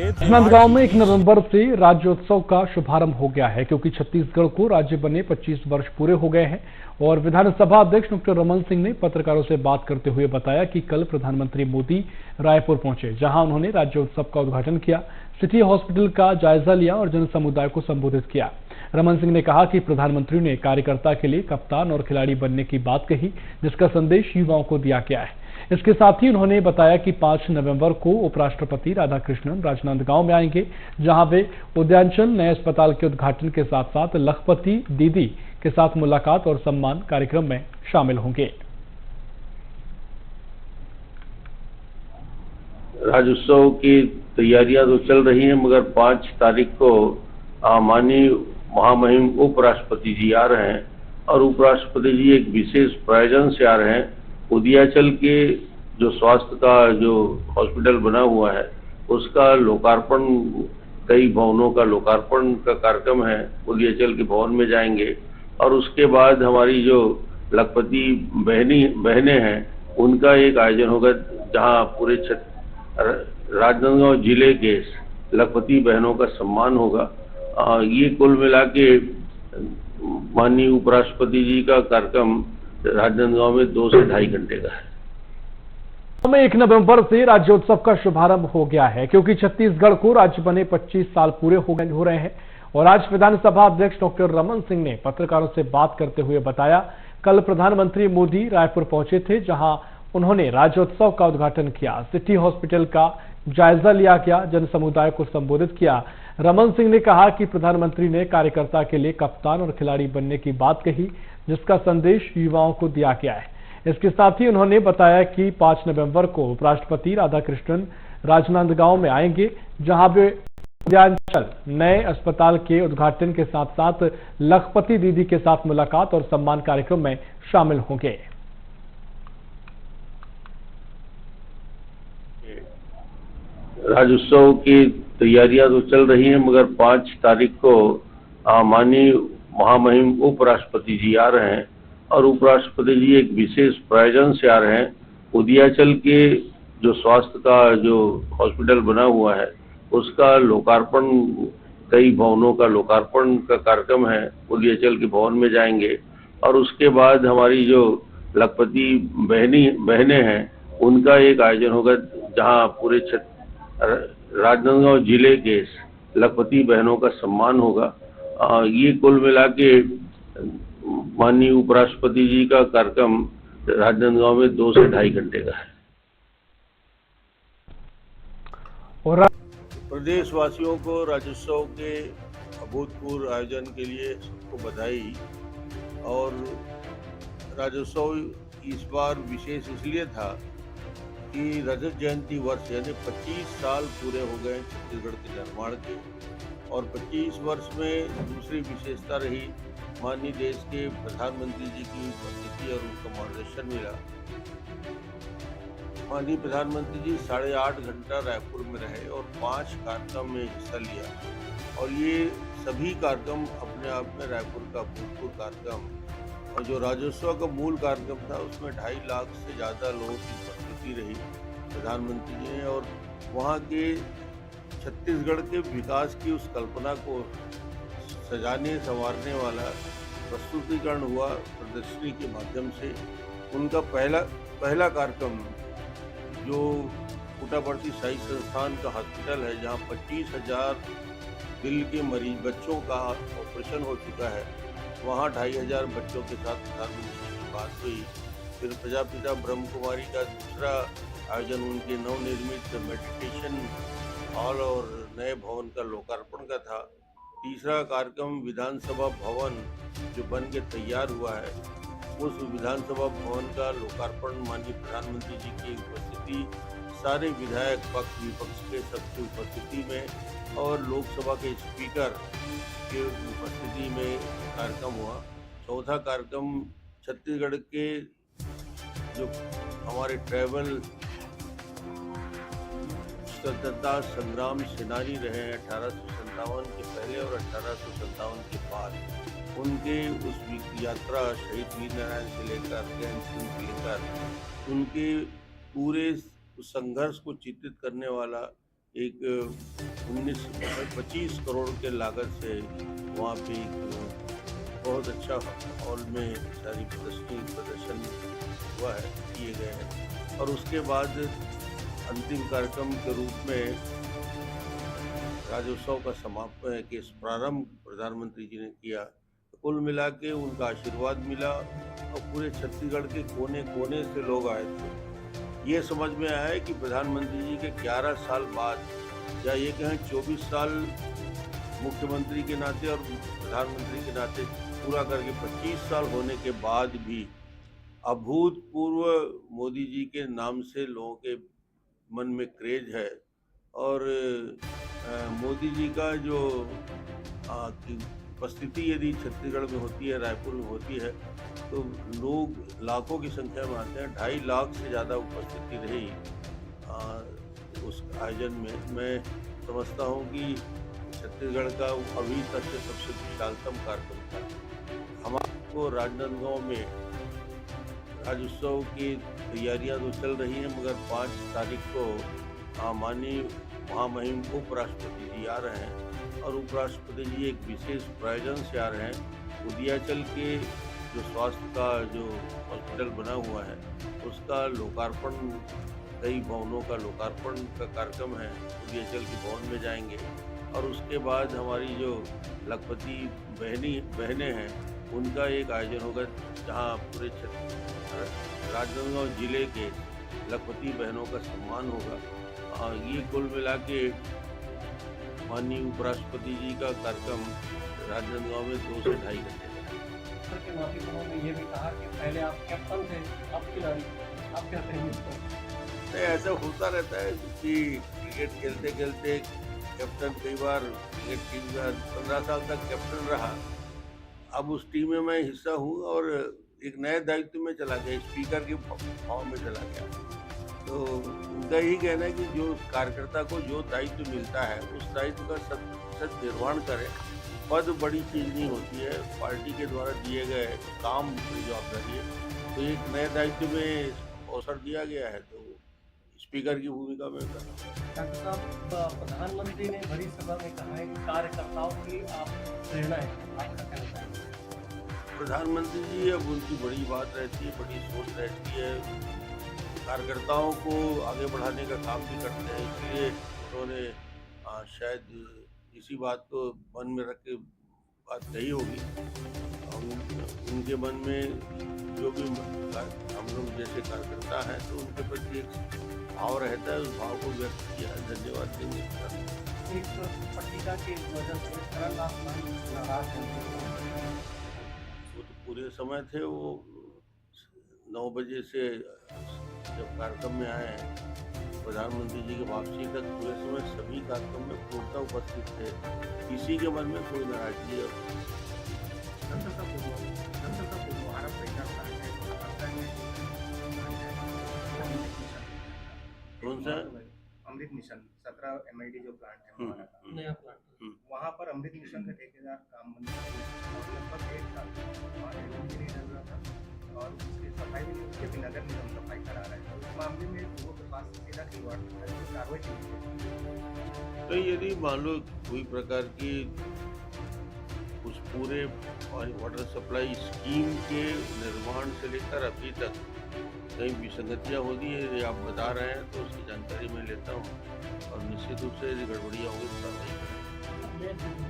राजनांदगांव में 1 नवंबर से राज्योत्सव का शुभारंभ हो गया है, क्योंकि छत्तीसगढ़ को राज्य बने 25 वर्ष पूरे हो गए हैं। और विधानसभा अध्यक्ष डॉक्टर रमन सिंह ने पत्रकारों से बात करते हुए बताया कि कल प्रधानमंत्री मोदी रायपुर पहुंचे, जहां उन्होंने राज्योत्सव का उद्घाटन किया, सिटी हॉस्पिटल का जायजा लिया और जन समुदाय को संबोधित किया। रमन सिंह ने कहा कि प्रधानमंत्री ने कार्यकर्ता के लिए कप्तान और खिलाड़ी बनने की बात कही, जिसका संदेश युवाओं को दिया गया है। इसके साथ ही उन्होंने बताया कि 5 नवंबर को उपराष्ट्रपति राधाकृष्णन राजनांदगांव में आएंगे, जहां वे उद्यानचल नए अस्पताल के उद्घाटन के साथ साथ लखपति दीदी के साथ मुलाकात और सम्मान कार्यक्रम में शामिल होंगे। राज्योत्सव की तैयारियां तो चल रही हैं, मगर 5 तारीख को माननीय महामहिम उपराष्ट्रपति जी आ रहे हैं और उपराष्ट्रपति जी एक विशेष प्रयोजन से आ रहे हैं। उदयाचल के जो स्वास्थ्य का जो हॉस्पिटल बना हुआ है, उसका लोकार्पण, कई भवनों का लोकार्पण का कार्यक्रम है। उदयाचल के भवन में जाएंगे और उसके बाद हमारी जो लखपति बहनें हैं, उनका एक आयोजन होगा, जहां पूरे राजनांदगांव जिले के लखपति बहनों का सम्मान होगा। ये कुल मिला के माननीय उपराष्ट्रपति जी का कार्यक्रम राजनांदगांव में 2 से ढाई घंटे का है। में 1 नवंबर से राज्योत्सव का शुभारंभ हो गया है, क्योंकि छत्तीसगढ़ को राज्य बने 25 साल पूरे हो रहे हैं। और आज विधानसभा अध्यक्ष डॉक्टर रमन सिंह ने पत्रकारों से बात करते हुए बताया, कल प्रधानमंत्री मोदी रायपुर पहुंचे थे, जहां उन्होंने राज्योत्सव का उद्घाटन किया, सिटी हॉस्पिटल का जायजा लिया गया, जन समुदाय को संबोधित किया। रमन सिंह ने कहा कि प्रधानमंत्री ने कार्यकर्ता के लिए कप्तान और खिलाड़ी बनने की बात कही, जिसका संदेश युवाओं को दिया गया है। इसके साथ ही उन्होंने बताया कि 5 नवंबर को उपराष्ट्रपति राधाकृष्णन राजनांदगांव में आएंगे, जहां वे उद्यानचल नए अस्पताल के उद्घाटन के साथ साथ लखपति दीदी के साथ मुलाकात और सम्मान कार्यक्रम में शामिल होंगे। राज्योत्सव की तैयारियां तो चल रही हैं, मगर 5 तारीख को माननीय महामहिम उपराष्ट्रपति जी आ रहे हैं और उपराष्ट्रपति जी एक विशेष प्रयोजन से आ रहे हैं। उदयाचल के जो स्वास्थ्य का जो हॉस्पिटल बना हुआ है, उसका लोकार्पण, कई भवनों का लोकार्पण का कार्यक्रम है। उदयाचल के भवन में जाएंगे और उसके बाद हमारी जो लखपति बहनें हैं, उनका एक आयोजन होगा, जहां पूरे राजनांदगांव जिले के लखपति बहनों का सम्मान होगा। ये कुल मिला के माननीय उपराष्ट्रपति जी का कार्यक्रम राजनांदगांव में 2 से ढाई घंटे का है। और प्रदेशवासियों को राज्योत्सव के अभूतपूर्व आयोजन के लिए सबको बधाई। और राज्योत्सव इस बार विशेष इसलिए था कि रजत जयंती वर्ष यानी 25 साल पूरे हो गए छत्तीसगढ़ के निर्माण के, और 25 वर्ष में दूसरी विशेषता रही माननीय देश के प्रधानमंत्री जी की उपस्थिति और उनका मार्गदर्शन मिला। माननीय प्रधानमंत्री जी 8.5 घंटा रायपुर में रहे और 5 कार्यक्रम में हिस्सा लिया, और ये सभी कार्यक्रम अपने आप में रायपुर का भूतपूर्व कार्यक्रम, और जो राज्योत्सव का मूल कार्यक्रम था उसमें 2.5 लाख से ज़्यादा लोगों की उपस्थिति रही प्रधानमंत्री जी ने। और वहाँ के छत्तीसगढ़ के विकास की उस कल्पना को सजाने संवारने वाला प्रस्तुतिकरण हुआ प्रदर्शनी के माध्यम से। उनका पहला कार्यक्रम जो पुट्टापर्थी साई संस्थान का हॉस्पिटल है, जहाँ 25,000 दिल के मरीज बच्चों का ऑपरेशन हो चुका है, वहाँ 2,500 बच्चों के साथ प्रधानमंत्री की बात हुई। फिर प्रजापिता ब्रह्म कुमारी का दूसरा आयोजन उनके नवनिर्मित मेडिटेशन हॉल और नए भवन का लोकार्पण का था। तीसरा कार्यक्रम विधानसभा भवन जो बन के तैयार हुआ है, उस विधानसभा भवन का लोकार्पण माननीय प्रधानमंत्री जी की उपस्थिति, सारे विधायक पक्ष विपक्ष के सबकी उपस्थिति में और लोकसभा के स्पीकर के उपस्थिति में कार्यक्रम हुआ। चौथा कार्यक्रम छत्तीसगढ़ के जो हमारे ट्राइबल स्वतंत्रता संग्राम सेनानी रहे हैं 1857 के पहले और 1857 के बाद, उनके उस यात्रा शहीद वीर नारायण से लेकर ज्ञान सिंह से लेकर उनके पूरे संघर्ष को चित्रित करने वाला एक 25 करोड़ के लागत से वहाँ पे एक बहुत अच्छा हॉल में सारी प्रदर्शन हुआ है, किए गए हैं। और उसके बाद अंतिम कार्यक्रम के रूप में राज्योत्सव का समापन के प्रारंभ प्रधानमंत्री जी ने किया। तो कुल मिला के उनका आशीर्वाद मिला और पूरे छत्तीसगढ़ के कोने कोने से लोग आए थे। ये समझ में आया है कि प्रधानमंत्री जी के 11 साल बाद, या ये कहें 24 साल मुख्यमंत्री के नाते और प्रधानमंत्री के नाते पूरा करके 25 साल होने के बाद भी अभूतपूर्व मोदी जी के नाम से लोगों के मन में क्रेज है। और मोदी जी का जो उपस्थिति यदि छत्तीसगढ़ में होती है, रायपुर में होती है, तो लोग लाखों की संख्या में आते हैं। 2.5 लाख से ज़्यादा उपस्थिति रही उस आयोजन में। मैं समझता हूँ कि छत्तीसगढ़ का अभी तक के सबसे विशालतम कार्यक्रम था। हमारे राजनांदगांव में राज्योत्सव की तैयारियां तो चल रही हैं, मगर 5 तारीख को माननीय महामहिम उपराष्ट्रपति जी आ रहे हैं और उपराष्ट्रपति जी एक विशेष प्रायोजन से आ रहे हैं। उदयाचल के जो स्वास्थ्य का जो हॉस्पिटल बना हुआ है उसका लोकार्पण, कई भवनों का लोकार्पण का कार्यक्रम है। उदयाचल के भवन में जाएंगे और उसके बाद हमारी जो लखपति बहनें हैं उनका एक आयोजन होगा, जहाँ पूरे राजनांदगांव जिले के लखपति बहनों का सम्मान होगा। ये कुल मिला के माननीय उपराष्ट्रपति जी का कार्यक्रम राजनांदगांव में 2 से 2.5 घंटे सर के माफी उन्होंने ये भी कहा कि पहले आप कैप्टन थे, अब खिलाड़ी। आप क्या कहेंगे इस पर? ऐसा होता रहता है कि क्रिकेट खेलते खेलते कैप्टन कई बार क्रिकेट टीम का 15 साल तक कैप्टन रहा। अब उस टीम में मैं हिस्सा हूँ और एक नए दायित्व में चला गया, स्पीकर के भाव में चला गया। तो उनका यही कहना है कि जो कार्यकर्ता को जो दायित्व मिलता है उस दायित्व का सत निर्वहन करे। पद बड़ी चीज़ नहीं होती है, पार्टी के द्वारा दिए गए काम की जवाबदारी है। तो एक नए दायित्व में अवसर दिया गया है तो स्पीकर की भूमिका में कर रहा हूँ। डॉक्टर साहब, प्रधानमंत्री ने बड़ी सभा में कहा है कि कार्यकर्ताओं की आप प्रेरणा है, आपका कहना है? प्रधानमंत्री जी अब उनकी बड़ी बात रहती है, बड़ी सोच रहती है, कार्यकर्ताओं को आगे बढ़ाने का काम भी करते हैं। इसलिए उन्होंने शायद इसी बात को मन में रख के बात कही होगी। उनके मन में जो भी हम लोग जैसे कार्यकर्ता हैं तो उनके प्रति एक भाव रहता है, उस भाव को व्यक्त किया। धन्यवाद देंगे। एक पट्टिका की वजह से नाराज हैं। वो तो पूरे समय थे, वो 9 बजे से जब कार्यक्रम में आए हैं प्रधानमंत्री जी की वापसी तक पूरे समय सभी कार्यक्रम में पूर्णतः उपस्थित थे। किसी के मन में कोई नाराजगी और कौन सा अमृत मिशन 17 MID जो प्लांट है हमारा का नया प्लांट, वहाँ पर अमृत मिशन का ठेकेदार काम बंद कर दिया और लगभग 1 साल वहाँ एलओपी नहीं डल रहा था और उसकी सफाई भी नहीं, उसके भी नगर निगम सफाई करा रहा है। तो इस मामले में लोगों के पास सीधा खिलवाड़ कार्रवाई की। तो यदि मान लो कोई प्रकार की उस पूरे वाटर सप्लाई स्कीम के निर्माण से लेकर अभी तक कई विसंगतियाँ होती है, आप बता रहे हैं तो उसकी जानकारी मैं लेता हूँ और निश्चित रूप से यदि गड़बड़ियाँ होंगी